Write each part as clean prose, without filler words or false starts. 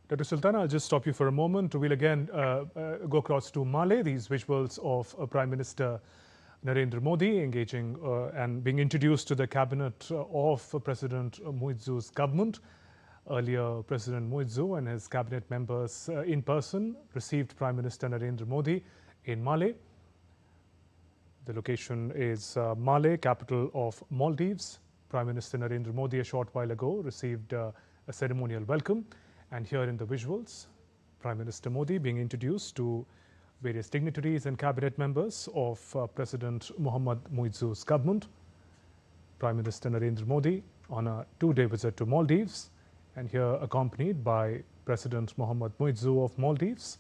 Dr. Sultan, I'll just stop you for a moment. We'll again go across to Mali. These visuals of Prime Minister Narendra Modi engaging and being introduced to the cabinet of President Moïse's government. Earlier, President Moïse and his cabinet members in person received Prime Minister Narendra Modi in Mali. The location is Male, capital of Maldives. Prime Minister Narendra Modi a short while ago received a ceremonial welcome. And here in the visuals, Prime Minister Modi being introduced to various dignitaries and cabinet members of President Mohammad Moïse's government. Prime Minister Narendra Modi on a two-day visit to Maldives, and here accompanied by President Mohammad Moïse of Maldives.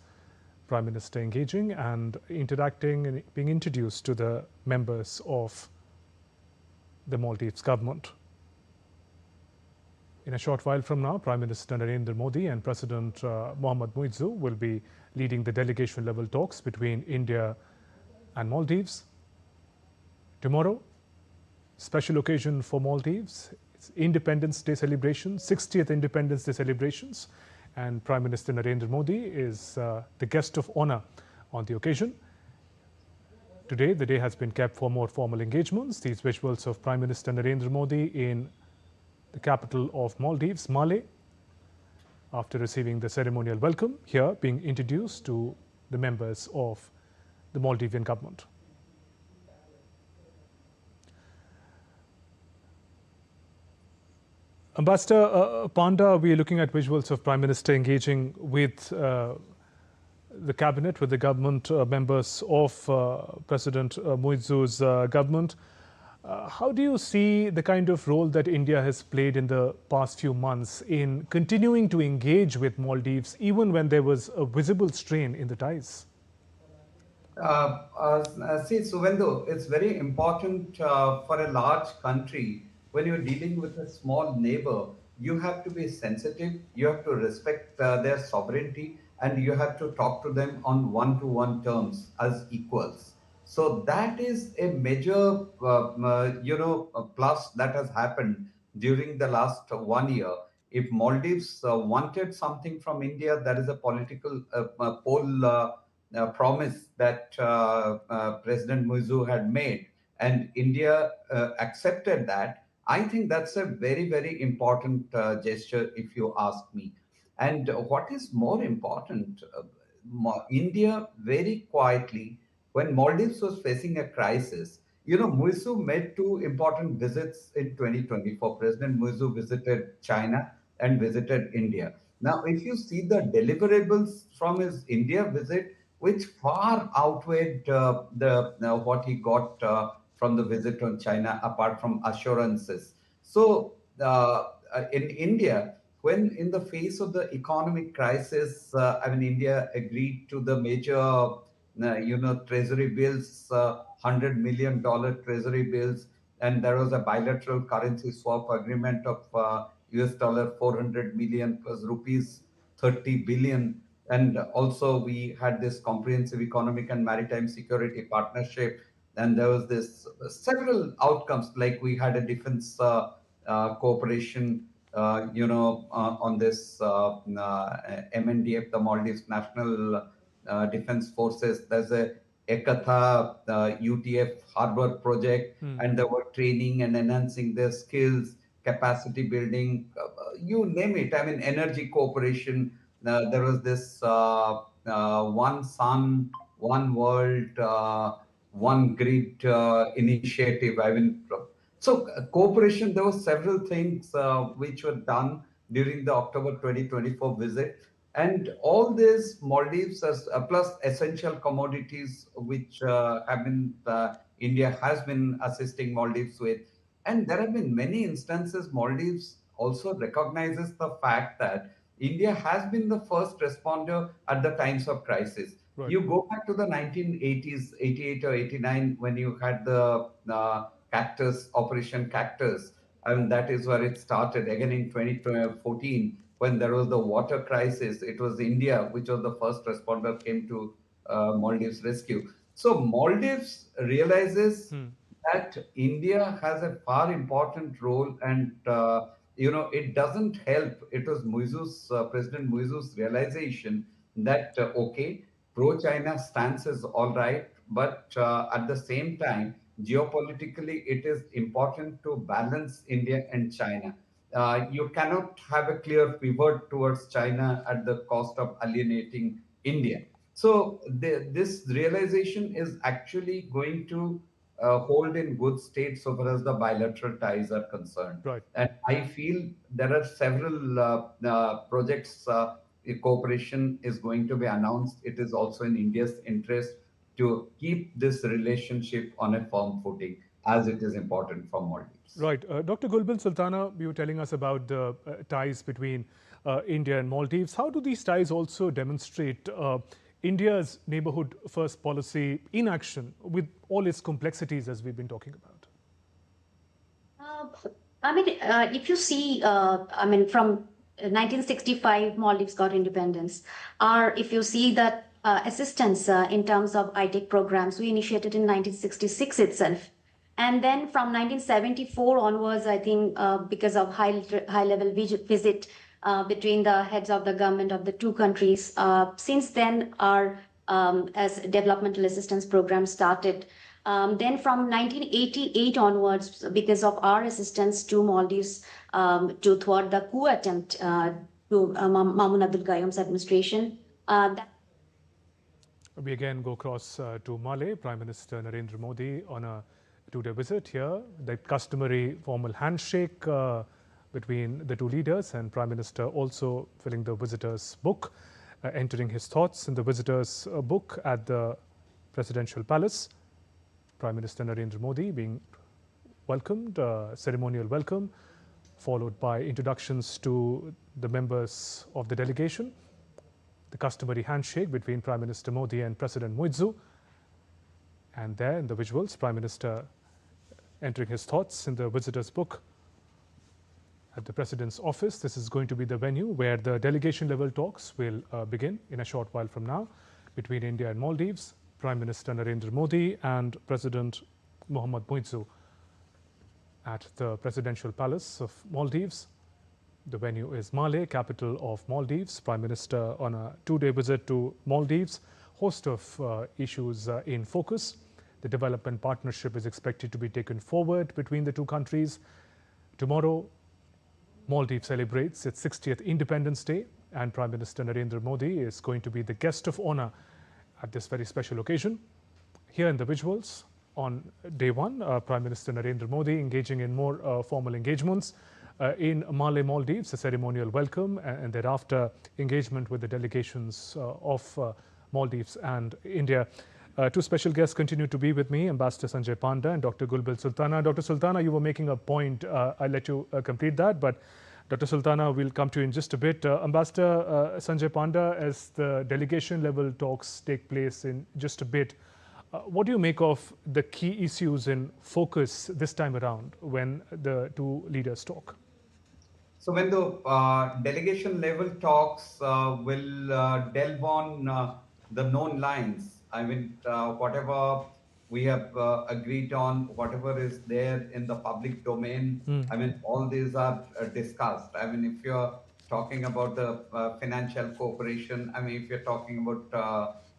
Prime Minister engaging and interacting and being introduced to the members of the Maldives government. In a short while from now, Prime Minister Narendra Modi and President Mohammad Moïse will be leading the delegation-level talks between India and Maldives. Tomorrow, special occasion for Maldives. It's Independence Day celebration, 60th Independence Day celebrations. And Prime Minister Narendra Modi is the guest of honor on the occasion. Today, the day has been kept for more formal engagements. These visuals of Prime Minister Narendra Modi in the capital of Maldives, Male, after receiving the ceremonial welcome, here being introduced to the members of the Maldivian government. Ambassador Panda, we are looking at visuals of Prime Minister engaging with the cabinet, with the government members of President Moïse's government. How do you see the kind of role that India has played in the past few months in continuing to engage with Maldives, even when there was a visible strain in the ties? See, Suvendu, it's very important for a large country when you're dealing with a small neighbor. You have to be sensitive, you have to respect their sovereignty, and you have to talk to them on one-to-one terms as equals. So that is a major, plus that has happened during the last 1 year. If Maldives wanted something from India, that is a political poll. Promise that President Muizu had made, and India accepted that. I think that's a very, very important gesture, if you ask me. And what is more important, India very quietly, when Maldives was facing a crisis, Muizu made two important visits in 2024. President Muizu visited China and visited India. Now, if you see the deliverables from his India visit, which far outweighed the what he got from the visit on China, apart from assurances. So in India, when in the face of the economic crisis, India agreed to the major, treasury bills, $100 million treasury bills, and there was a bilateral currency swap agreement of US dollar 400 million plus rupees 30 billion. And also we had this comprehensive economic and maritime security partnership. And there was this several outcomes, like we had a defense cooperation, on this MNDF, the Maldives National Defense Forces. There's a Ekatha UTF harbor project, and there were training and enhancing their skills, capacity building, you name it. Energy cooperation. There was this one sun, one world, one grid initiative. So cooperation, there were several things which were done during the October 2024 visit. And all this Maldives as plus essential commodities, which India has been assisting Maldives with. And there have been many instances Maldives also recognizes the fact that India has been the first responder at the times of crisis. Right. You go back to the 1980s, 88 or 89, when you had the Cactus, Operation Cactus, and that is where it started. Again in 2014, when there was the water crisis, it was India which was the first responder, came to Maldives rescue. So Maldives realizes that India has a far important role, and it doesn't help. It was President Muizu's realization that, okay, pro-China stance is all right, but at the same time, geopolitically, it is important to balance India and China. You cannot have a clear pivot towards China at the cost of alienating India. So this realization is actually going to hold in good state so far as the bilateral ties are concerned. Right. And I feel there are several projects. Cooperation is going to be announced. It is also in India's interest to keep this relationship on a firm footing, as it is important for Maldives. Right. Dr. Gulbin Sultana, you were telling us about the ties between India and Maldives. How do these ties also demonstrate India's neighborhood first policy in action with all its complexities as we've been talking about? If you see, from 1965, Maldives got independence. Or if you see that assistance in terms of ITEC programs, we initiated in 1966 itself. And then from 1974 onwards, I think because of high-level visit between the heads of the government of the two countries, since then our as developmental assistance program started. Then from 1988 onwards, because of our assistance to Maldives to thwart the coup attempt to Mamun Abdul Qayyum's administration. We again go across to Mali. Prime Minister Narendra Modi on a two-day visit here. The customary formal handshake between the two leaders, and Prime Minister also filling the visitor's book, entering his thoughts in the visitor's book at the Presidential Palace. Prime Minister Narendra Modi being welcomed, ceremonial welcome, followed by introductions to the members of the delegation, the customary handshake between Prime Minister Modi and President Muizu, and there in the visuals, Prime Minister entering his thoughts in the visitor's book at the President's office. This is going to be the venue where the delegation level talks will begin in a short while from now between India and Maldives. Prime Minister Narendra Modi and President Mohammad Muizu at the Presidential Palace of Maldives. The venue is Male, capital of Maldives. Prime Minister on a two-day visit to Maldives. Host of issues in focus. The development partnership is expected to be taken forward between the two countries. Tomorrow, Maldives celebrates its 60th Independence Day, and Prime Minister Narendra Modi is going to be the guest of honor at this very special occasion. Here in the visuals, on day one, Prime Minister Narendra Modi engaging in more formal engagements in Male, Maldives, a ceremonial welcome, and thereafter engagement with the delegations of Maldives and India. Two special guests continue to be with me, Ambassador Sanjay Panda and Dr. Gulbin Sultana. Dr. Sultana, you were making a point. I'll let you complete that, but Dr. Sultana, we'll come to you in just a bit. Ambassador Sanjay Panda, as the delegation level talks take place in just a bit, what do you make of the key issues in focus this time around when the two leaders talk? So when the delegation level talks will delve on the known lines, I mean, whatever we have agreed on, whatever is there in the public domain, I mean, all these are discussed. I mean, if you're talking about the financial cooperation, I mean, if you're talking about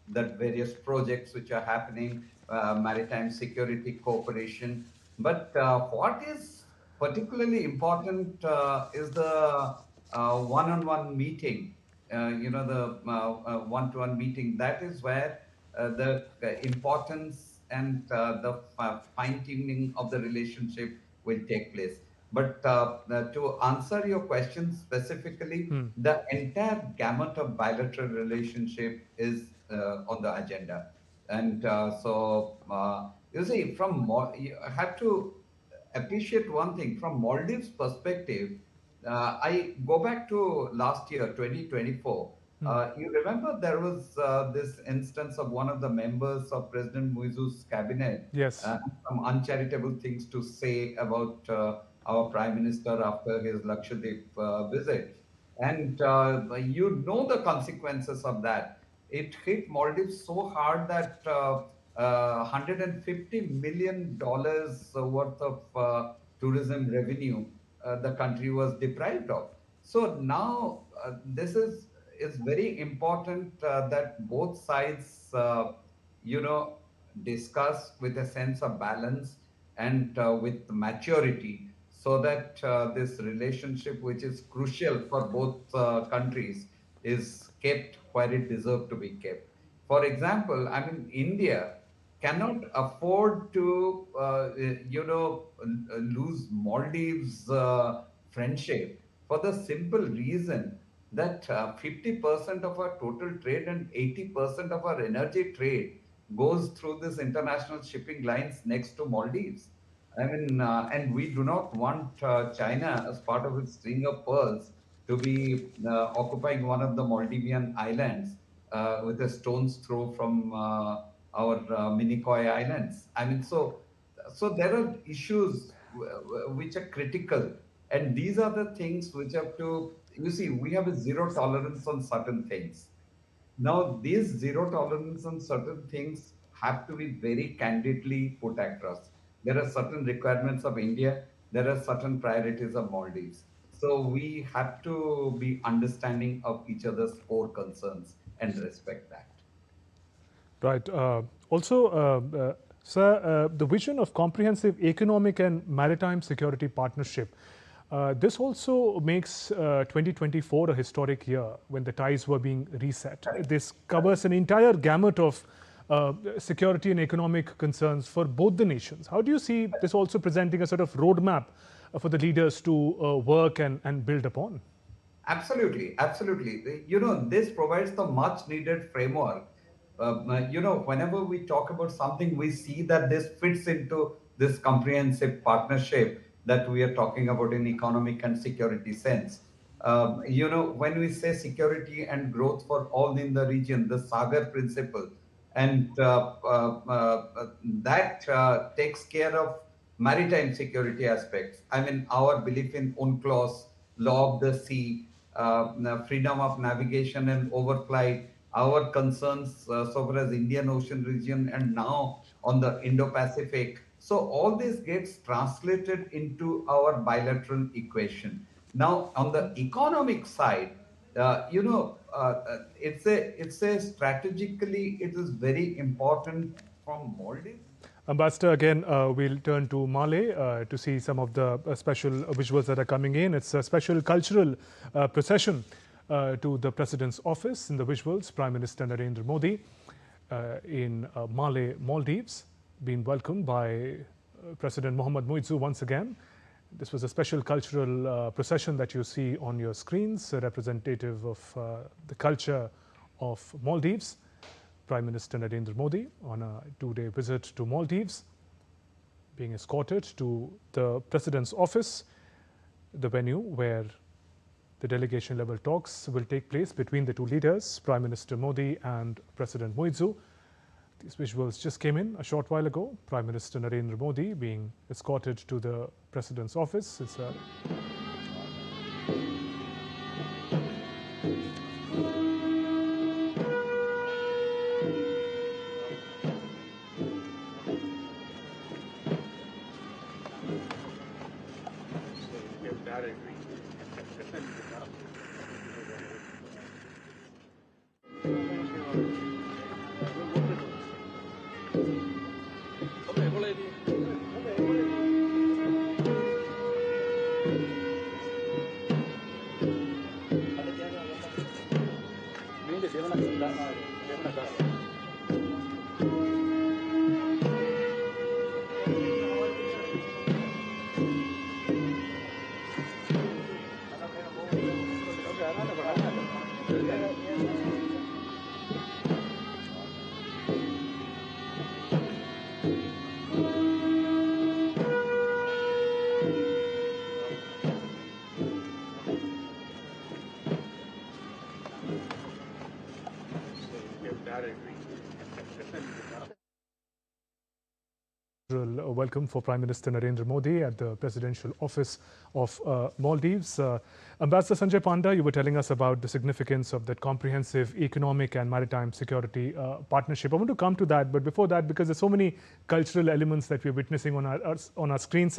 the various projects which are happening, maritime security cooperation, but what is particularly important is the one-on-one meeting, the one-to-one meeting. That is where the importance and the fine-tuning of the relationship will take place. But to answer your question specifically, the entire gamut of bilateral relationship is on the agenda. And you see, you have to appreciate one thing from Maldives' perspective. I go back to last year, 2024. You remember there was this instance of one of the members of President Muizu's cabinet, Yes. some uncharitable things to say about our prime minister after his Lakshadweep visit. And the consequences of that. It hit Maldives so hard that $150 million worth of tourism revenue the country was deprived of. So now this is very important that both sides, you know, discuss with a sense of balance and with maturity, so that this relationship, which is crucial for both countries, is kept where it deserves to be kept. For example, I mean, India cannot afford to, lose Maldives' friendship for the simple reason that 50% of our total trade and 80% of our energy trade goes through this international shipping lines next to Maldives. I mean, and we do not want China, as part of its string of pearls, to be occupying one of the Maldivian islands with a stone's throw from our Minicoy Islands. I mean, so there are issues which are critical, and these are the things which have to. You see, we have a zero tolerance on certain things. Now, these zero tolerance on certain things have to be very candidly put across. There are certain requirements of India, there are certain priorities of Maldives. So we have to be understanding of each other's core concerns and respect that. Right. Also, sir, the vision of comprehensive economic and maritime security partnership. This also makes 2024 a historic year when the ties were being reset. Right. This covers an entire gamut of security and economic concerns for both the nations. How do you see this also presenting a sort of roadmap for the leaders to work and build upon? Absolutely, absolutely. You know, this provides the much needed framework. Whenever we talk about something, we see that this fits into this comprehensive partnership that we are talking about in economic and security sense. When we say security and growth for all in the region, the Sagar principle, and that takes care of maritime security aspects. I mean, our belief in UNCLOS, law of the sea, freedom of navigation and overflight, our concerns so far as Indian Ocean region, and now on the Indo-Pacific. So all this gets translated into our bilateral equation. Now, on the economic side, it's a strategically it is very important from Maldives. Ambassador, again, we'll turn to Male to see some of the special visuals that are coming in. It's a special cultural procession to the President's office. In the visuals, Prime Minister Narendra Modi in Male, Maldives, being welcomed by President Mohammad Muizzu once again. This was a special cultural procession that you see on your screens, representative of the culture of Maldives. Prime Minister Narendra Modi on a two-day visit to Maldives, being escorted to the President's office, the venue where the delegation-level talks will take place between the two leaders, Prime Minister Modi and President Muizzu. These visuals just came in a short while ago. Prime Minister Narendra Modi being escorted to the President's office. It's a ceremonial welcome for Prime Minister Narendra Modi at the Presidential Office of Maldives. Ambassador Sanjay Panda, you were telling us about the significance of that comprehensive economic and maritime security partnership. I want to come to that, but before that, because there's so many cultural elements that we're witnessing on our screens,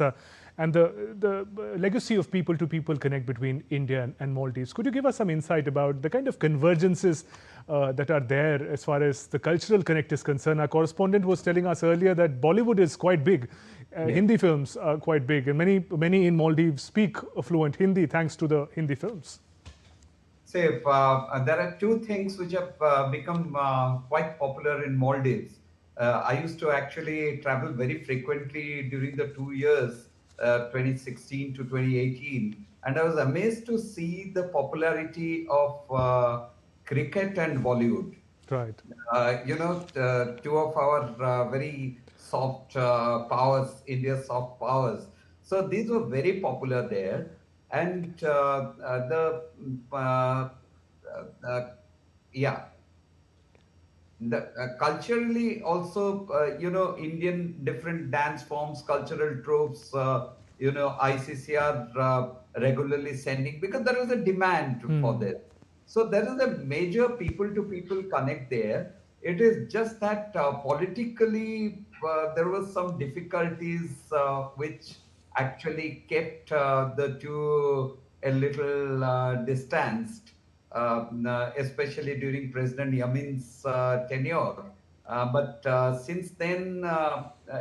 and the legacy of people-to-people connect between India and Maldives. Could you give us some insight about the kind of convergences that are there as far as the cultural connect is concerned? Our correspondent was telling us earlier that Bollywood is quite big. Hindi films are quite big, and many in Maldives speak fluent Hindi thanks to the Hindi films. Say, there are two things which have become quite popular in Maldives. I used to actually travel very frequently during the 2 years, 2016 to 2018, and I was amazed to see the popularity of cricket and Bollywood. Right. Two of our very soft powers, India's soft powers. So these were very popular there. And culturally also, Indian different dance forms, cultural tropes, ICC are regularly sending because there is a demand for this. So there is a major people-to-people connect there. It is just that politically there was some difficulties which actually kept the two a little distanced, especially during President Yamin's tenure. But since then,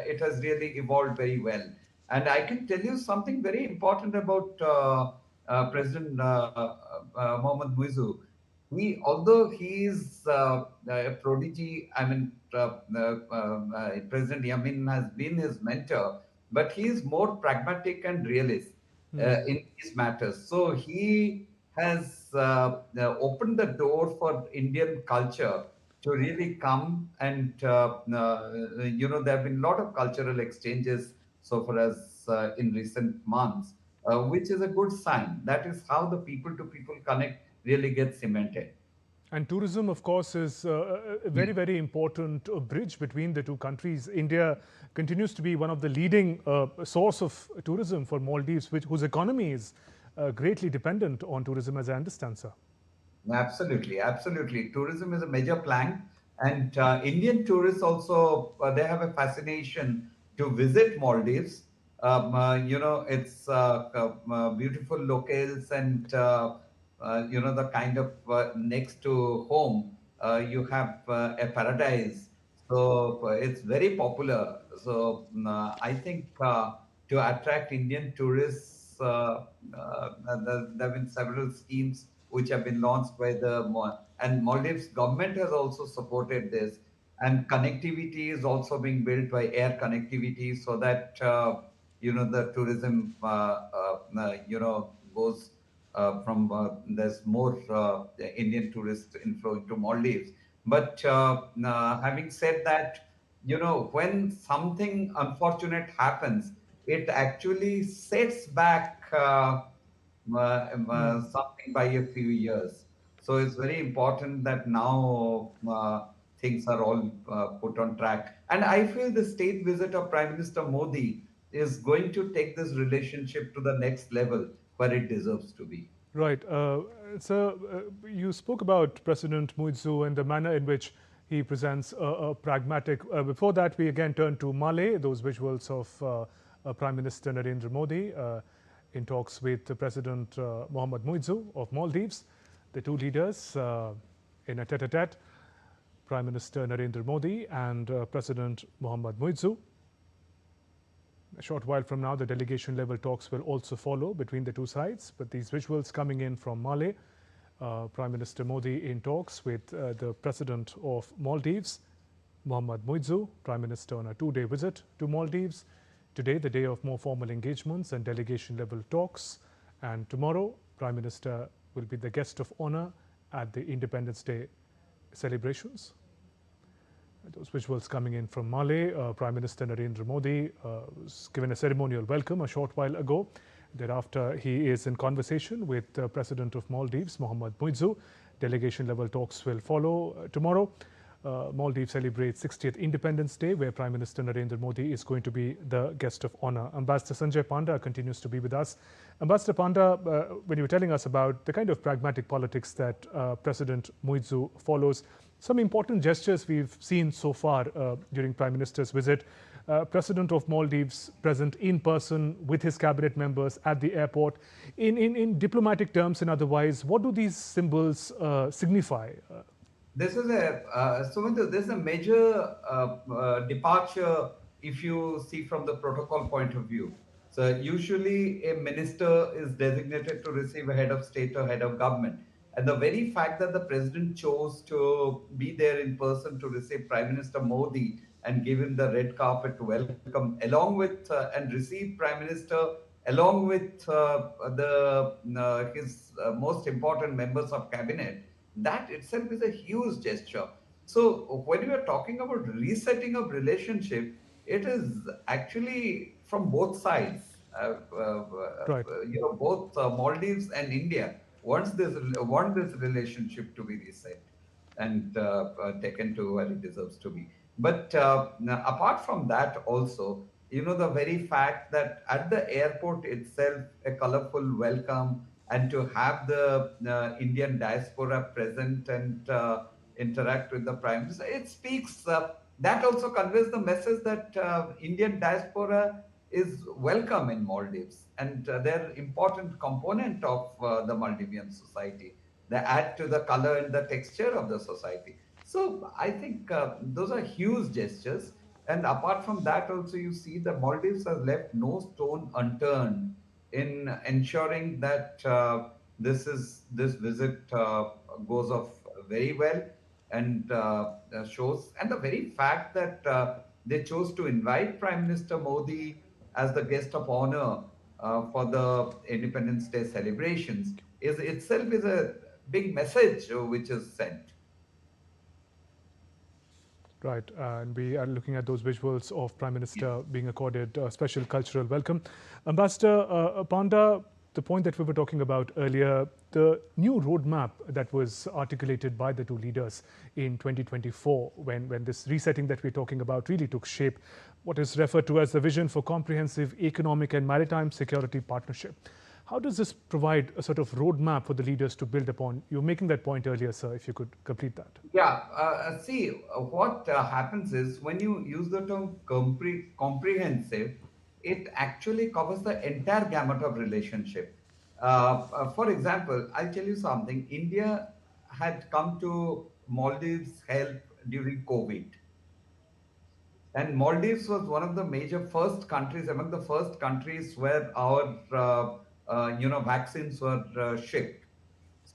it has really evolved very well. And I can tell you something very important about President Mohammad Muizzu. Although he is a prodigy, I mean, President Yamin has been his mentor, but he is more pragmatic and realist in these matters. So he has opened the door for Indian culture to really come, and there have been a lot of cultural exchanges so far as in recent months, which is a good sign. That is how the people-to-people connect really gets cemented. And tourism, of course, is a very, very important bridge between the two countries. India continues to be one of the leading source of tourism for Maldives, whose economy is greatly dependent on tourism, as I understand, sir. Absolutely, absolutely. Tourism is a major plank, and Indian tourists also they have a fascination to visit Maldives. It's beautiful locales, and the kind of next to home you have a paradise. So it's very popular. So I think to attract Indian tourists, there have been several schemes which have been launched by and Maldives government has also supported this, and connectivity is also being built by air connectivity so that the tourism goes from there's more Indian tourist inflow into Maldives. But having said that, when something unfortunate happens, it actually sets back something by a few years. So it's very important that now things are all put on track. And I feel the state visit of Prime Minister Modi is going to take this relationship to the next level where it deserves to be. Right. You spoke about President Muizzu and the manner in which he presents a pragmatic. Before that, we again turn to Malé, those visuals of Prime Minister Narendra Modi in talks with President Mohammad Muizzu of Maldives. The two leaders in a tete-a-tete, Prime Minister Narendra Modi and President Mohammad Muizzu. A short while from now, the delegation-level talks will also follow between the two sides. But these visuals coming in from Malé, Prime Minister Modi in talks with the President of Maldives, Mohammad Muizzu, Prime Minister on a two-day visit to Maldives. Today, the day of more formal engagements and delegation-level talks. And tomorrow, Prime Minister will be the guest of honor at the Independence Day celebrations. Those visuals coming in from Malé. Prime Minister Narendra Modi was given a ceremonial welcome a short while ago. Thereafter, he is in conversation with President of Maldives, Mohammad Muizzu. Delegation-level talks will follow tomorrow. Maldives celebrates 60th Independence Day, where Prime Minister Narendra Modi is going to be the guest of honor. Ambassador Sanjay Panda continues to be with us. Ambassador Panda, when you were telling us about the kind of pragmatic politics that President Muizu follows, some important gestures we've seen so far during Prime Minister's visit. President of Maldives present in person with his cabinet members at the airport. In diplomatic terms and otherwise, what do these symbols signify? This is Sumindu, this is a major departure if you see from the protocol point of view. So usually a minister is designated to receive a head of state or head of government. And the very fact that the president chose to be there in person to receive Prime Minister Modi and give him the red carpet to welcome, along with and receive Prime Minister, along with his most important members of cabinet, that itself is a huge gesture. So when you are talking about resetting of relationship, it is actually from both sides. Right. Both Maldives and India want this relationship to be reset and taken to where it deserves to be. But now, apart from that, also, the very fact that at the airport itself, a colorful welcome, and to have the Indian diaspora present and interact with the Prime Minister, it speaks, that also conveys the message that Indian diaspora is welcome in Maldives, and they're important component of the Maldivian society. They add to the color and the texture of the society. So I think those are huge gestures. And apart from that, also you see the Maldives has left no stone unturned in ensuring that this visit goes off very well and shows. And the very fact that they chose to invite Prime Minister Modi as the guest of honor for the Independence Day celebrations is itself is a big message which is sent. Right, and we are looking at those visuals of Prime Minister being accorded a special cultural welcome. Ambassador Panda, the point that we were talking about earlier, the new roadmap that was articulated by the two leaders in 2024, when this resetting that we're talking about really took shape, what is referred to as the vision for comprehensive economic and maritime security partnership. How does this provide a sort of roadmap for the leaders to build upon? You were making that point earlier, sir, if you could complete that. Yeah, see, what happens is when you use the term comprehensive, it actually covers the entire gamut of relationship. For example, I'll tell you something. India had come to Maldives' help during COVID. And Maldives was one of the major first countries, among the first countries where our vaccines were shipped.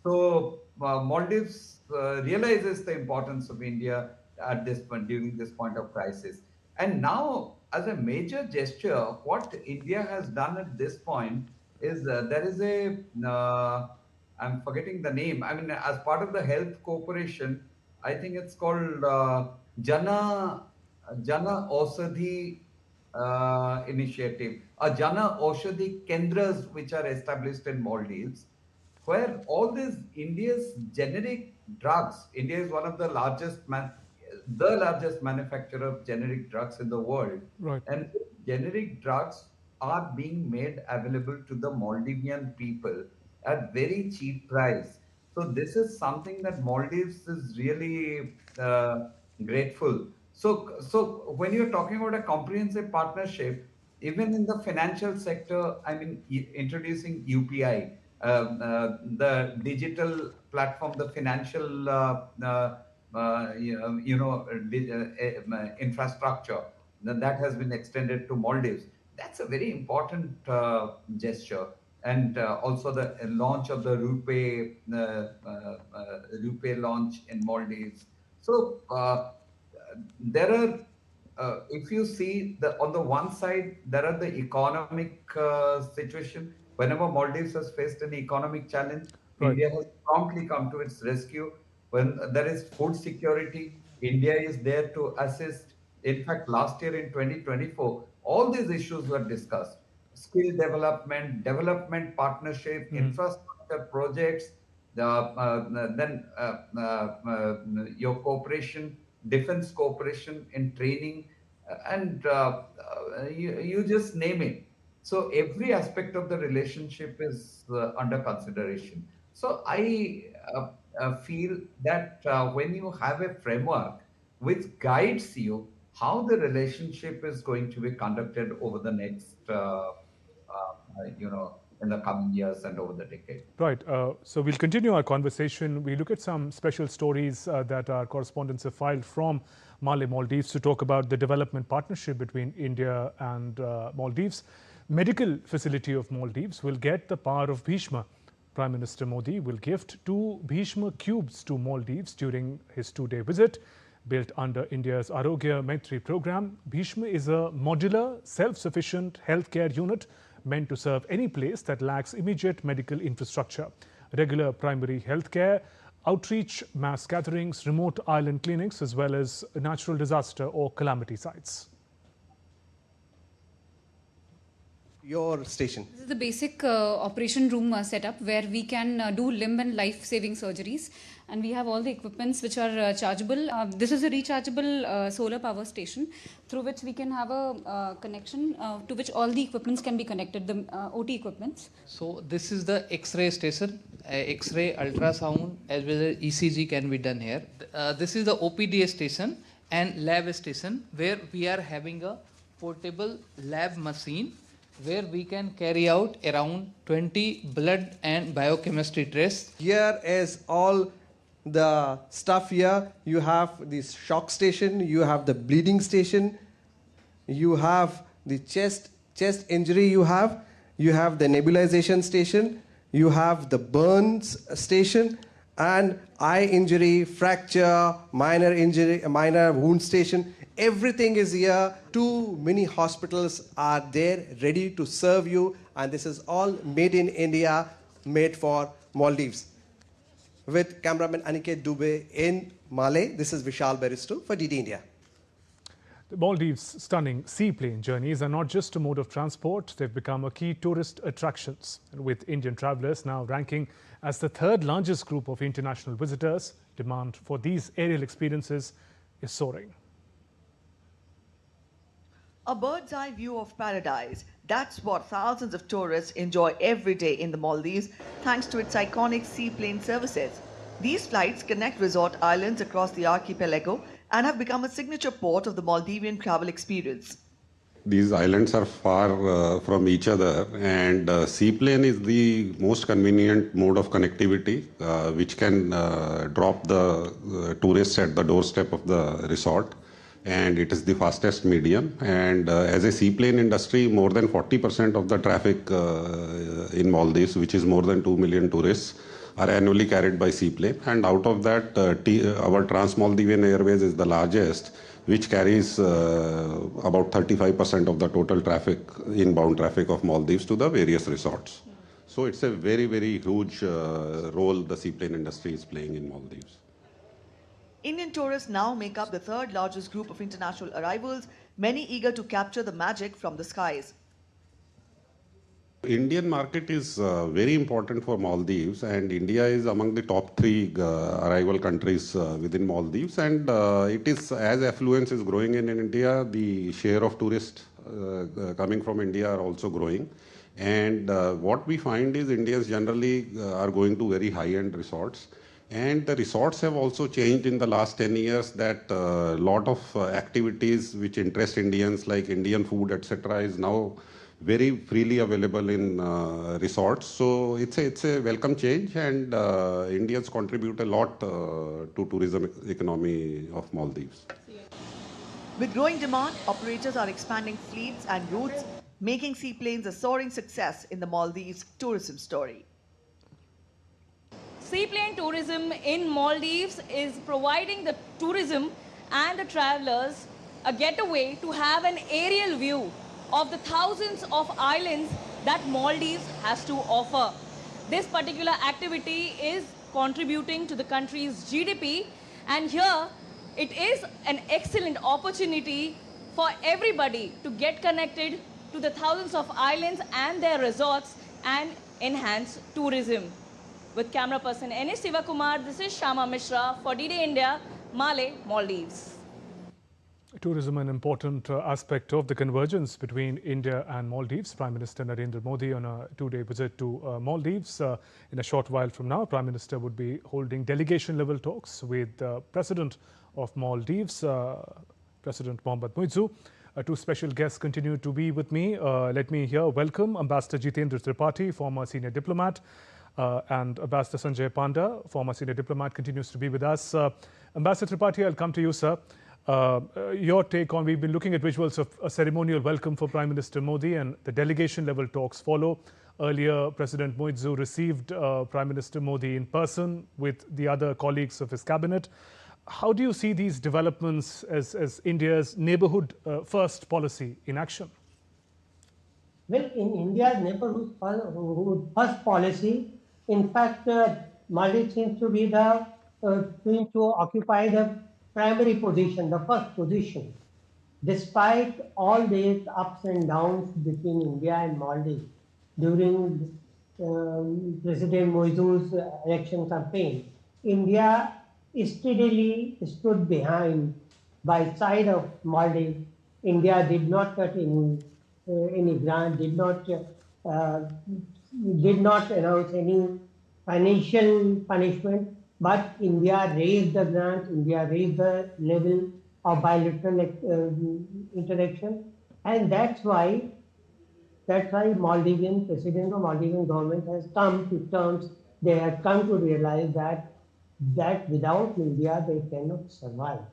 So Maldives realizes the importance of India at this point during this point of crisis. And now, as a major gesture, what India has done at this point is there is I'm forgetting the name. I mean, as part of the health corporation, I think it's called Jana Aushadhi initiative, Jana Aushadhi Kendras, which are established in Maldives, where all these India's generic drugs, India is one of the the largest manufacturer of generic drugs in the world. Right. And generic drugs are being made available to the Maldivian people at very cheap price. So this is something that Maldives is really grateful. So when you're talking about a comprehensive partnership, even in the financial sector, I mean, introducing UPI, the digital platform, the financial, infrastructure that has been extended to Maldives. That's a very important gesture. And also the launch of the Rupee launch in Maldives. So there are, if you see on the one side, there are the economic situation. Whenever Maldives has faced an economic challenge, Right. India has promptly come to its rescue. When there is food security, India is there to assist. In fact, last year in 2024, all these issues were discussed. Skill development partnership, infrastructure projects, then your cooperation defense cooperation, in training, and you just name it. So every aspect of the relationship is under consideration. So I feel that when you have a framework which guides you how the relationship is going to be conducted over the next, in the coming years and over the decade. Right. So we'll continue our conversation. We look at some special stories that our correspondents have filed from Maldives, to talk about the development partnership between India and Maldives. Medical facility of Maldives will get the power of Bhishma. Prime Minister Modi will gift 2 Bhishma cubes to Maldives during his 2-day visit. Built under India's Arogya Maitri program, Bhishma is a modular, self-sufficient healthcare unit meant to serve any place that lacks immediate medical infrastructure. Regular primary healthcare, outreach, mass gatherings, remote island clinics, as well as natural disaster or calamity sites. Your station. This is the basic operation room setup where we can do limb and life-saving surgeries, and we have all the equipments which are chargeable. This is a rechargeable solar power station through which we can have a connection to which all the equipments can be connected, the OT equipments. So this is the X-ray station, X-ray, ultrasound as well as ECG can be done here. This is the OPD station and lab station where we are having a portable lab machine where we can carry out around 20 blood and biochemistry tests. Here is all the stuff here. You have this shock station, you have the bleeding station, you have the chest injury you have the nebulization station, you have the burns station, and eye injury, fracture, minor wound station. Everything is here. 2 mini hospitals are there ready to serve you, and this is all made in India, made for Maldives. With cameraman Aniket Dubey in Malé, this is Vishal Beristu for DD India. The Maldives' stunning seaplane journeys are not just a mode of transport, they've become a key tourist attractions. And with Indian travellers now ranking as the 3rd largest group of international visitors, demand for these aerial experiences is soaring. A bird's eye view of paradise. That's what thousands of tourists enjoy every day in the Maldives, thanks to its iconic seaplane services. These flights connect resort islands across the archipelago and have become a signature port of the Maldivian travel experience. These islands are far from each other, and seaplane is the most convenient mode of connectivity, which can drop the tourists at the doorstep of the resort. And it is the fastest medium, and as a seaplane industry, more than 40% of the traffic in Maldives, which is more than 2 million tourists, are annually carried by seaplane, and out of that our Trans-Maldivian Airways is the largest, which carries about 35% of the total traffic, inbound traffic of Maldives to the various resorts. So it's a very, very huge role the seaplane industry is playing in Maldives. Indian tourists now make up the 3rd largest group of international arrivals, many eager to capture the magic from the skies. Indian market is very important for Maldives, and India is among the top 3 arrival countries within Maldives, and it is, as affluence is growing in India, the share of tourists coming from India are also growing. And what we find is Indians generally are going to very high-end resorts. And the resorts have also changed in the last 10 years, that a lot of activities which interest Indians, like Indian food, etc., is now very freely available in resorts. So it's a welcome change, and Indians contribute a lot to tourism economy of Maldives. With growing demand, operators are expanding fleets and routes, making seaplanes a soaring success in the Maldives tourism story. Seaplane tourism in Maldives is providing the tourism and the travelers a getaway to have an aerial view of the thousands of islands that Maldives has to offer. This particular activity is contributing to the country's GDP, and here it is an excellent opportunity for everybody to get connected to the thousands of islands and their resorts and enhance tourism. With camera person N.S. Sivakumar, this is Shama Mishra for DD India, Malé, Maldives. Tourism, an important aspect of the convergence between India and Maldives. Prime Minister Narendra Modi on a two-day visit to Maldives. In a short while from now, Prime Minister would be holding delegation-level talks with the President of Maldives, President Mohammad Muizzu. Two special guests continue to be with me. Let me here welcome Ambassador Jitendra Tripathi, former senior diplomat, and Ambassador Sanjay Panda, former senior diplomat, continues to be with us. Ambassador Tripathi, I'll come to you, sir. Your take on, we've been looking at visuals of a ceremonial welcome for Prime Minister Modi, and the delegation level talks follow. Earlier, President Muizzu received Prime Minister Modi in person with the other colleagues of his cabinet. How do you see these developments as India's neighbourhood first policy in action? Well, in India's neighbourhood first policy, in fact, Maldives seems to be going to occupy the primary position, the first position, despite all these ups and downs between India and Maldives during President Muizzu's election campaign. India steadily stood behind, by side of Maldives. India did not cut any grant, did not announce any financial punishment, but India raised the grant, India raised the level of bilateral interaction, and that's why Maldivian president or Maldivian government has come to terms. They have come to realize that without India they cannot survive.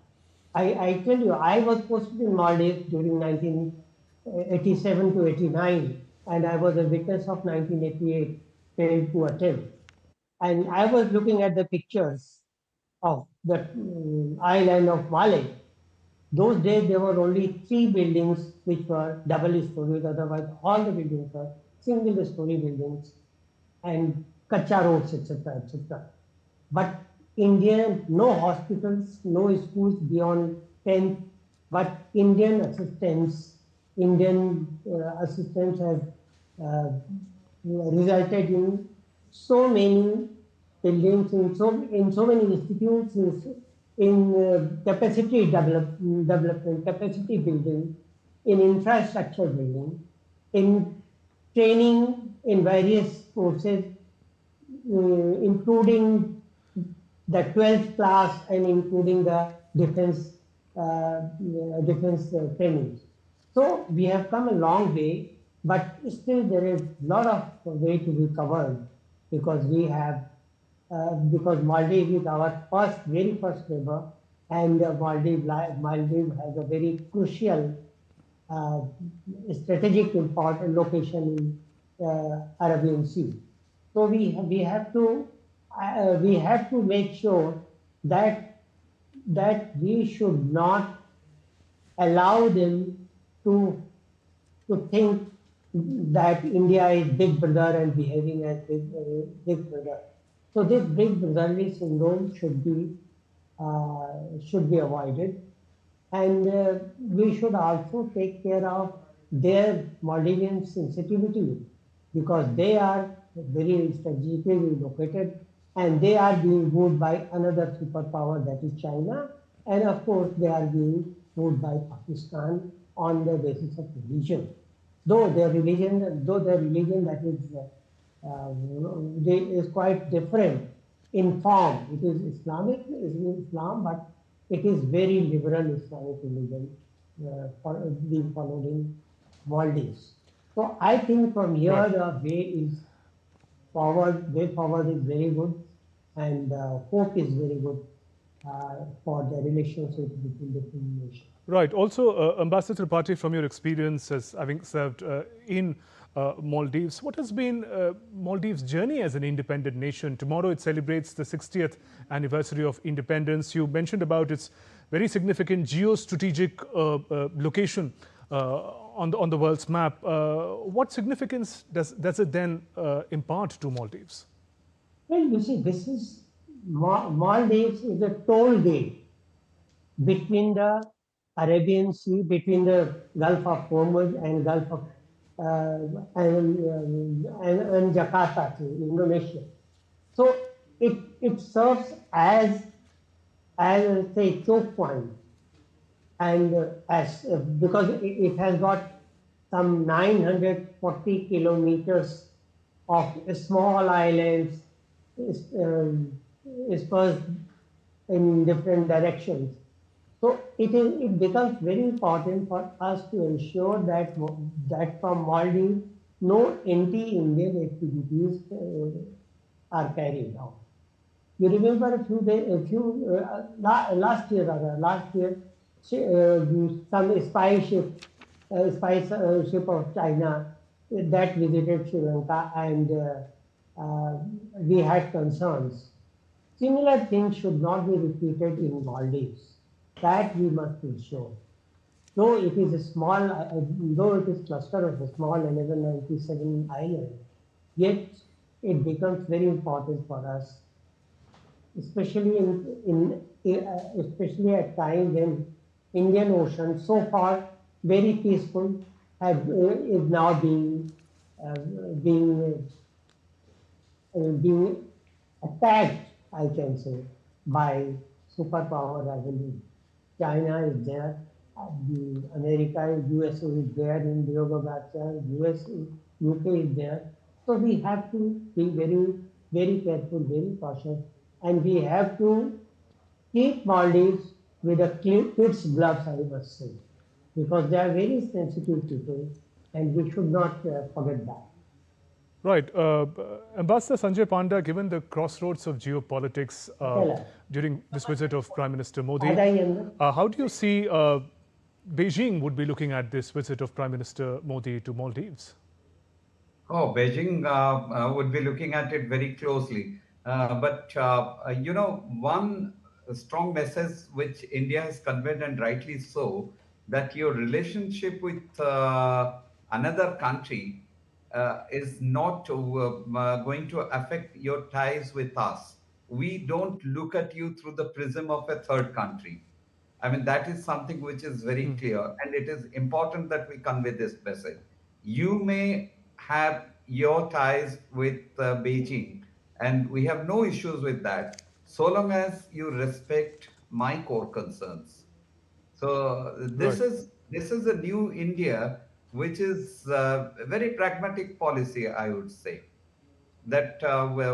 I tell you, I was posted in Maldives during 1987 to 89, and I was a witness of 1988 failed to attend. And I was looking at the pictures of the island of Malé. Those days there were only 3 buildings which were double stories, otherwise all the buildings were single story buildings and kacha roads, etc., etc. But Indian, no hospitals, no schools beyond 10th, but Indian assistance has resulted in so many buildings, in so many institutes, in capacity development, capacity building, in infrastructure building, in training in various courses, including the 12th class and including the defense trainings. So we have come a long way, but still there is a lot of way to be covered, because we have because Maldives is our very first neighbor, and Maldives has a very crucial strategic important location in Arabian Sea. So we have to make sure that we should not allow them to think that India is big brother and behaving as big brother. So this big brotherly syndrome should be avoided, and we should also take care of their Maldivian sensitivity, because they are very strategically located and they are being ruled by another superpower, that is China, and of course they are being ruled by Pakistan on the basis of religion. Though their religion that is quite different in form. It is Islamic, Islam, but it is very liberal Islamic religion being followed in Maldives. So I think from here the way forward is very good, and hope is very good for the relationship between the two nations. Right. Also, Ambassador Tripathi, from your experience as having served in Maldives, what has been Maldives' journey as an independent nation? Tomorrow it celebrates the 60th anniversary of independence. You mentioned about its very significant geostrategic location on the world's map. What significance does it then impart to Maldives? Well, you see, Maldives is a toll gate between the Arabian Sea, between the Gulf of Hormuz and Gulf of and Jakarta, Indonesia. So it serves as as say choke point, and because it has got some 940 kilometers of small islands dispersed in different directions. So it becomes very important for us to ensure that from Maldives, no anti-Indian activities are carried out. You remember last year, some spy ship of China that visited Sri Lanka, and we had concerns. Similar things should not be repeated in Maldives. That we must ensure. Though it is a small, though it is cluster of a small 1197 island, yet it becomes very important for us, especially especially at time when Indian Ocean, so far very peaceful, is now being being attacked, I can say, by superpower rivalry. China is there, the America, USA is there in Diogo Garcia, UK is there. So we have to be very, very careful, very cautious, and we have to keep Maldives with a kid's gloves, I must say, because they are very sensitive people, and we should not forget that. Right. Ambassador Sanjay Panda, given the crossroads of geopolitics during this visit of Prime Minister Modi, how do you see Beijing would be looking at this visit of Prime Minister Modi to Maldives? Oh, Beijing would be looking at it very closely. But one strong message which India has conveyed, and rightly so, that your relationship with another country is not going to affect your ties with us. We don't look at you through the prism of a third country. I mean, that is something which is very clear, and it is important that we convey this message. You may have your ties with Beijing, and we have no issues with that, so long as you respect my core concerns. So this is a new India, which is a very pragmatic policy, I would say. That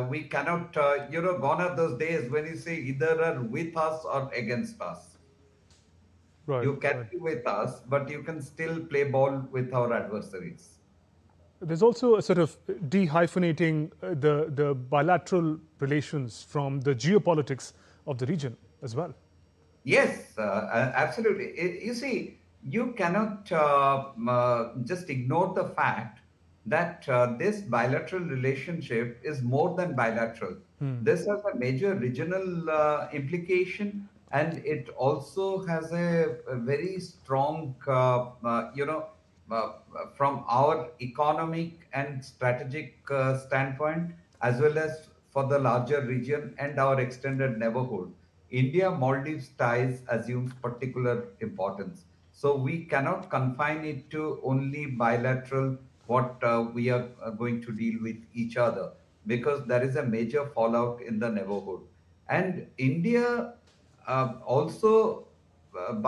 we cannot, gone are those days when you say either are with us or against us. You can be with us, but you can still play ball with our adversaries. There's also a sort of dehyphenating the bilateral relations from the geopolitics of the region as well. Yes, absolutely. You see, you cannot just ignore the fact that this bilateral relationship is more than bilateral. This has a major regional implication, and it also has a very strong, uh, from our economic and strategic standpoint, as well as for the larger region and our extended neighborhood. India Maldives ties assumes particular importance. So we cannot confine it to only bilateral, what we are going to deal with each other, because there is a major fallout in the neighborhood. And India also, so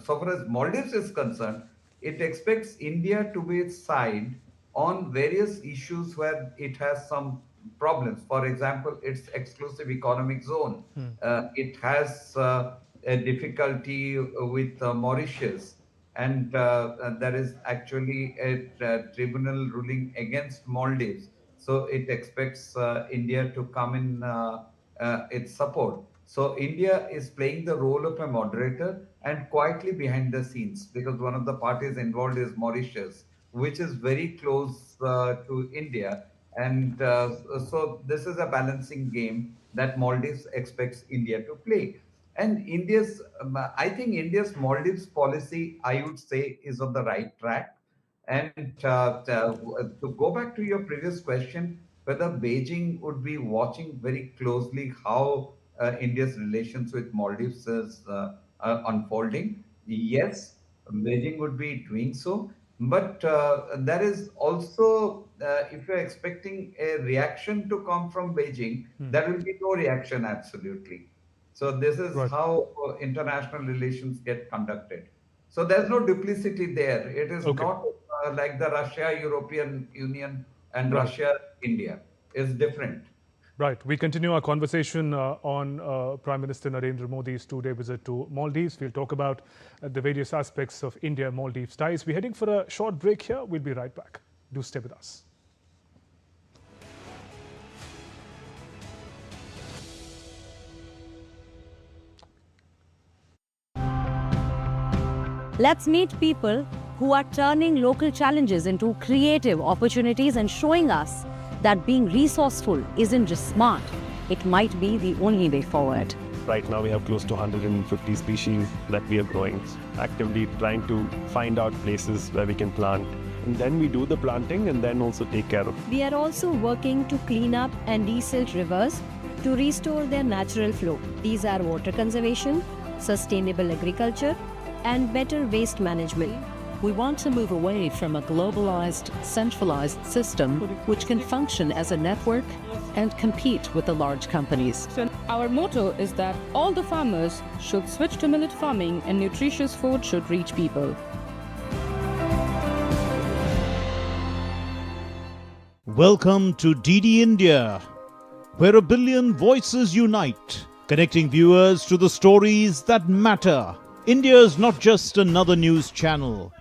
far as Maldives is concerned, it expects India to be its side on various issues where it has some problems. For example, its exclusive economic zone. It has a difficulty with Mauritius, and there is actually a tribunal ruling against Maldives. So it expects India to come in its support. So India is playing the role of a moderator and quietly behind the scenes, because one of the parties involved is Mauritius, which is very close to India. And so this is a balancing game that Maldives expects India to play. And I think India's Maldives policy, I would say, is on the right track. And to go back to your previous question, whether Beijing would be watching very closely how India's relations with Maldives is unfolding. Yes, Beijing would be doing so. But there is also, if you're expecting a reaction to come from Beijing, there will be no reaction, absolutely. So this is Right. how international relations get conducted. So there's no duplicity there. It is Okay. not like the Russia-European Union and Right. Russia-India. It's different. Right. We continue our conversation on Prime Minister Narendra Modi's two-day visit to Maldives. We'll talk about the various aspects of India-Maldives ties. We're heading for a short break here. We'll be right back. Do stay with us. Let's meet people who are turning local challenges into creative opportunities and showing us that being resourceful isn't just smart, it might be the only way forward. Right now we have close to 150 species that we are growing, actively trying to find out places where we can plant. And then we do the planting and then also take care of. We are also working to clean up and desilt rivers to restore their natural flow. These are water conservation, sustainable agriculture, and better waste management. We want to move away from a globalized, centralized system which can function as a network and compete with the large companies. Our motto is that all the farmers should switch to millet farming and nutritious food should reach people. Welcome to DD India, where a billion voices unite, connecting viewers to the stories that matter. India is not just another news channel.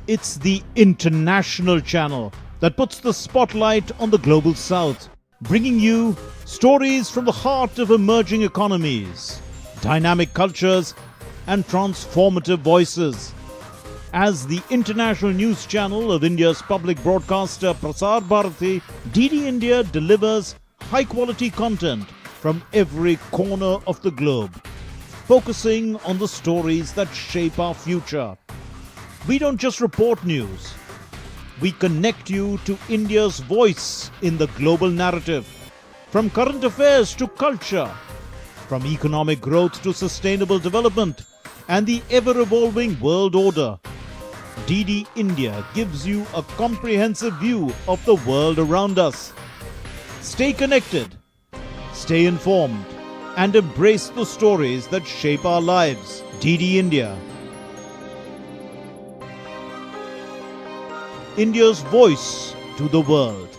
It's the international channel that puts the spotlight on the global south, bringing you stories from the heart of emerging economies, dynamic cultures, and transformative voices. As the international news channel of India's public broadcaster Prasar Bharati, DD India delivers high-quality content from every corner of the globe, focusing on the stories that shape our future. We don't just report news. We connect you to India's voice in the global narrative. From current affairs to culture, from economic growth to sustainable development, and the ever-evolving world order, DD India gives you a comprehensive view of the world around us. Stay connected, stay informed, and embrace the stories that shape our lives. DD India. India's voice to the world.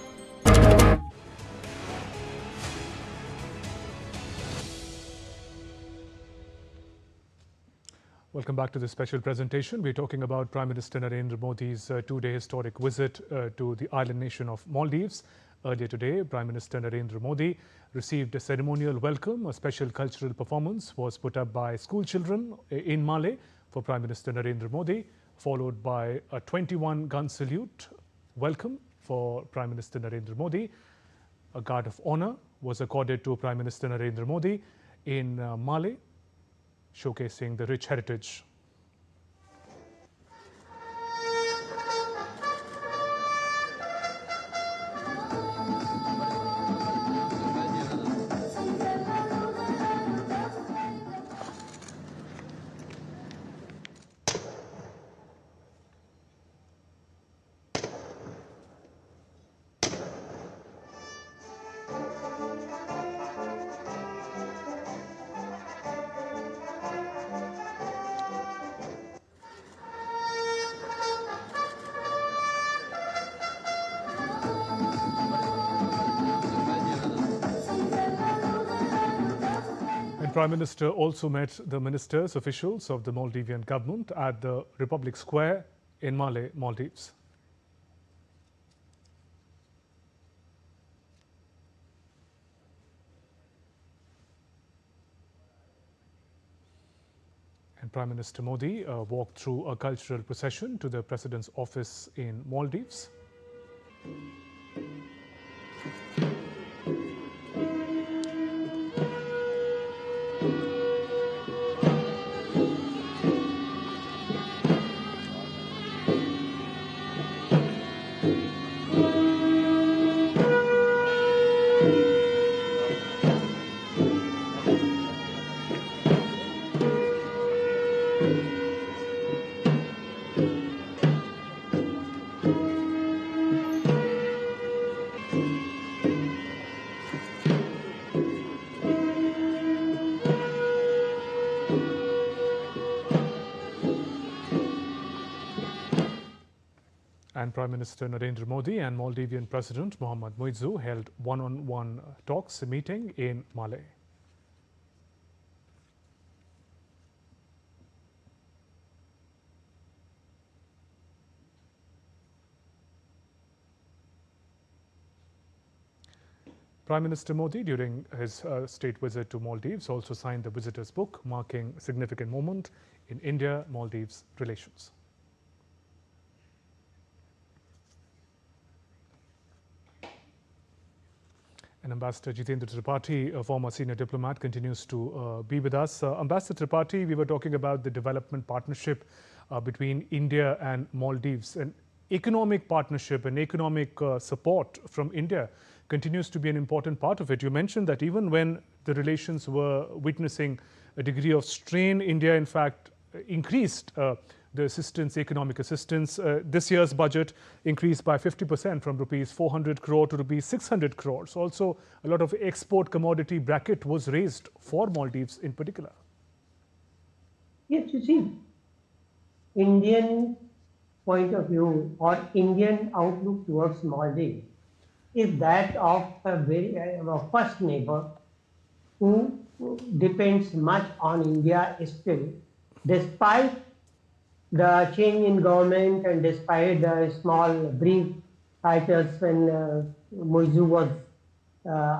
Welcome back to this special presentation. We're talking about Prime Minister Narendra Modi's two-day historic visit to the island nation of Maldives. Earlier today, Prime Minister Narendra Modi received a ceremonial welcome. A special cultural performance was put up by school children in Malé for Prime Minister Narendra Modi, followed by a 21-gun salute welcome for Prime Minister Narendra Modi. A guard of honor was accorded to Prime Minister Narendra Modi in Malé, showcasing the rich heritage. Prime Minister also met the ministers, officials of the Maldivian government at the Republic Square in Malé, Maldives. And Prime Minister Modi walked through a cultural procession to the President's office in Maldives. and Prime Minister Narendra Modi and Maldivian President Mohammad Muizzu held one-on-one talks meeting in Malé. Prime Minister Modi, during his state visit to Maldives, also signed the visitor's book, marking a significant moment in India-Maldives relations. And Ambassador Jitendra Tripathi, a former senior diplomat, continues to be with us. Ambassador Tripathi, we were talking about the development partnership between India and Maldives. An economic partnership and economic support from India continues to be an important part of it. You mentioned that even when the relations were witnessing a degree of strain, India, in fact, increased the assistance, economic assistance. This year's budget increased by 50% from rupees 400 crore to rupees 600 crores. Also, a lot of export commodity bracket was raised for Maldives in particular. Yes, you see, Indian point of view or Indian outlook towards Maldives is that of a first neighbor who depends much on India still, despite the change in government and despite the small brief fighters when Muizzu was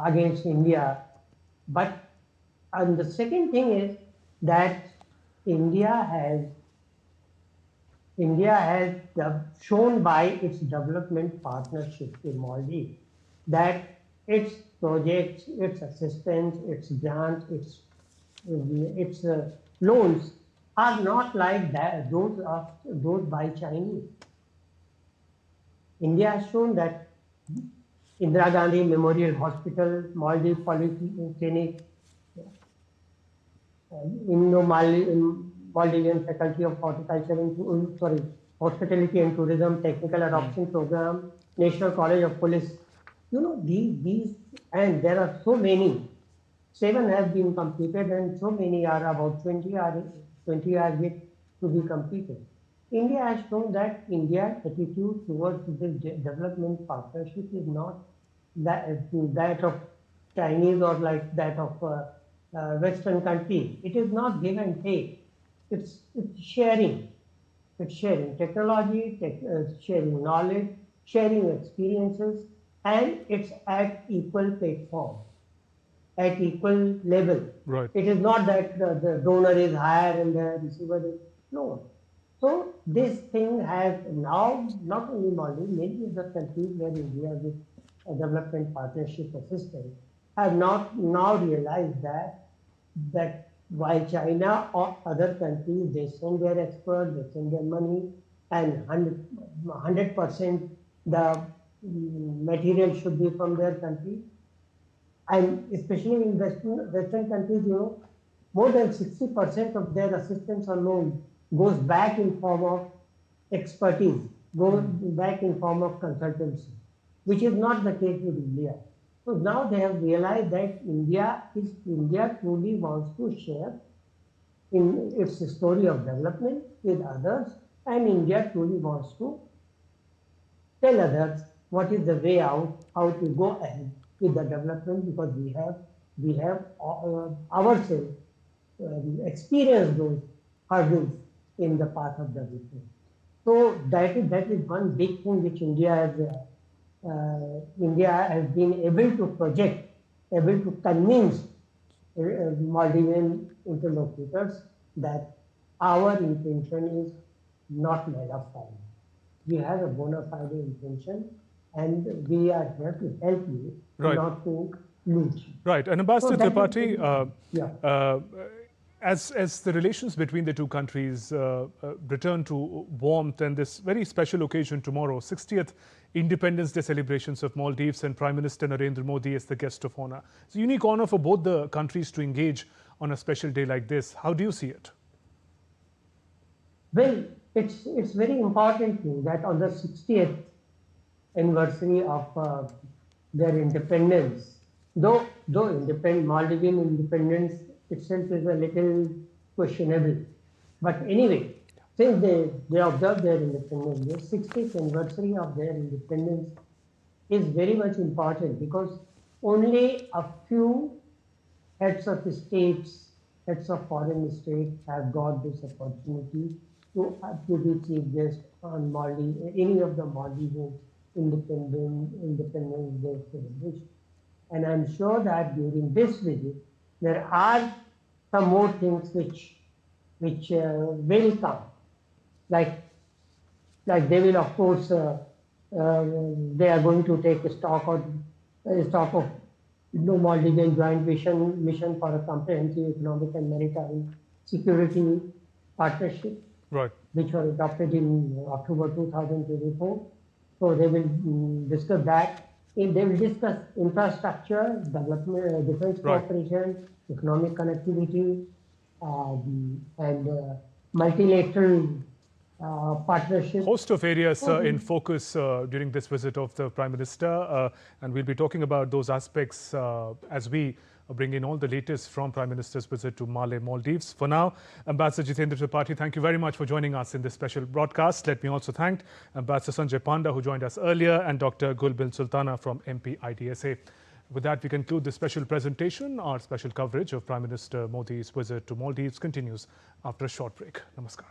against India. But and the second thing is that India has shown by its development partnership with Maldives that its projects, its assistance, its grants, its loans are not like that, those by Chinese. India has shown that Indira Gandhi Memorial Hospital, Maldives Polyclinic, Maldivian Faculty of Horticulture Hospitality and Tourism Technical Adoption Program, National College of Police. You know, these, and there are so many. 7 have been completed and so many are about 20 are yet to be completed. India has shown that India's attitude towards this development partnership is not that of Chinese or like that of Western countries. It is not give and take. It's sharing. It's sharing technology, sharing knowledge, sharing experiences, and it's at equal platform, at equal level. Right. It is not that the donor is higher and the receiver is lower. So this thing has now, not only Maldives, many of the countries where India with a development partnership assistance have not now realized that while China or other countries, they send their experts, they send their money, and 100% the material should be from their country. And especially in Western countries, you know, more than 60% of their assistance or loan goes back in form of expertise, goes back in form of consultancy, which is not the case with India. So now they have realized that India truly wants to share in its story of development with others, and India truly wants to tell others what is the way out, how to go ahead with the development, because we have ourselves experienced those hurdles in the path of development. So that is one big thing which India has been able to project, able to convince Maldivian interlocutors that our intention is not made of fire. We have a bona fide intention, and we are here to help you, not to loot. Right. And Ambassador Tripathi, yeah. As the relations between the two countries return to warmth, and this very special occasion tomorrow, 60th Independence Day celebrations of Maldives, and Prime Minister Narendra Modi as the guest of honor. It's a unique honor for both the countries to engage on a special day like this. How do you see it? Well, it's very important thing that on the 60th anniversary of their independence, though Maldivian independence itself is a little questionable, but anyway, since they observed their independence, the 60th anniversary of their independence is very much important because only a few heads of states, heads of foreign states have got this opportunity to be chief guest on Maldives, any of the Maldives Independence Day celebration. And I'm sure that during this visit, there are some more things which will come. Like they will, of course, they are going to take stock of Maldivian joint mission for a comprehensive economic and maritime security partnership, right, which was adopted in October 2024. So they will discuss that. They will discuss infrastructure, development, defense cooperation, economic connectivity, and multilateral partnership. Host of areas in focus during this visit of the Prime Minister, and we'll be talking about those aspects as we bring in all the latest from Prime Minister's visit to Maldives. For now, Ambassador Jitendra Tripathi, thank you very much for joining us in this special broadcast. Let me also thank Ambassador Sanjay Panda, who joined us earlier, and Dr. Gulbil Sultana from MP IDSA. With that, we conclude this special presentation. Our special coverage of Prime Minister Modi's visit to Maldives continues after a short break. Namaskar.